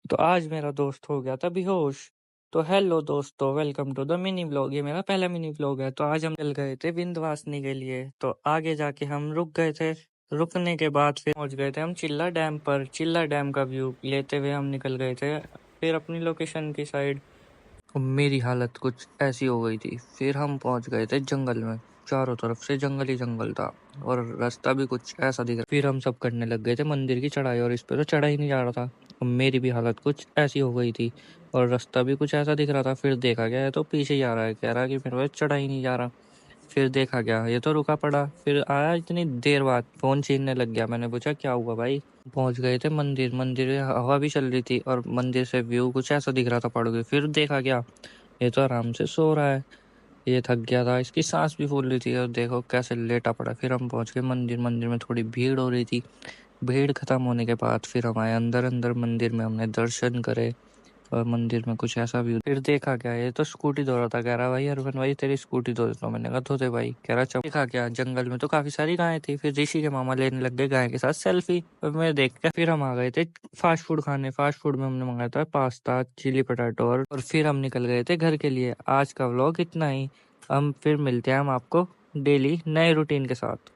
तो आज मेरा दोस्त हो गया था बेहोश। तो हेलो दोस्तों, welcome to the mini vlog. ये मेरा पहला मिनी व्लॉग है। तो आज हम चल गए थे विंध्यवासिनी के लिए। तो आगे जाके हम रुक गए थे। रुकने के बाद फिर पहुंच गए थे हम चिल्ला डैम पर। चिल्ला डैम का व्यू लेते हुए हम निकल गए थे फिर अपनी लोकेशन की साइड। मेरी हालत कुछ ऐसी हो गई थी। फिर हम पहुंच गए थे जंगल में। चारों तरफ से जंगल ही जंगल था और रास्ता भी कुछ ऐसा दिख रहा। फिर हम सब करने लग गए थे मंदिर की चढ़ाई और इस पे तो चढ़ा ही नहीं जा रहा था। और मेरी भी हालत कुछ ऐसी हो गई थी और रास्ता भी कुछ ऐसा दिख रहा था। फिर देखा गया ये तो पीछे ही आ रहा है, कह रहा है कि मेरे को चढ़ा ही नहीं जा रहा। फिर देखा गया ये तो रुका पड़ा। फिर आया इतनी देर बाद, फोन छीनने लग गया। मैंने पूछा क्या हुआ भाई। पहुंच गए थे मंदिर। मंदिर में हवा भी चल रही थी और मंदिर से व्यू कुछ ऐसा दिख रहा था पहाड़ों के। फिर देखा गया ये तो आराम से सो रहा है। ये थक गया था, इसकी सांस भी फूल रही थी और देखो कैसे लेटा पड़ा। फिर हम पहुंच गए मंदिर। मंदिर में थोड़ी भीड़ हो रही थी। भीड़ खत्म होने के बाद फिर हम आए अंदर। अंदर मंदिर में हमने दर्शन करे और मंदिर में कुछ ऐसा भी। फिर देखा क्या ये तो स्कूटी धो रहा था। कह रहा भाई अरविंद भाई तेरी स्कूटी धो देता हूँ। मैंने कहा धो दे भाई। कह रहा चल। देखा क्या जंगल में तो काफी सारी गायें थी। फिर ऋषि के मामा लेने लग गए गाय के साथ सेल्फी और मैं देख के फिर हम आ गए थे फास्ट फूड खाने। फास्ट फूड में हमने मंगाया था पास्ता, चिली पटाटो और फिर हम निकल गए थे घर के लिए। आज का व्लॉग इतना ही। हम फिर मिलते हैं हम आपको डेली नए रूटीन के साथ।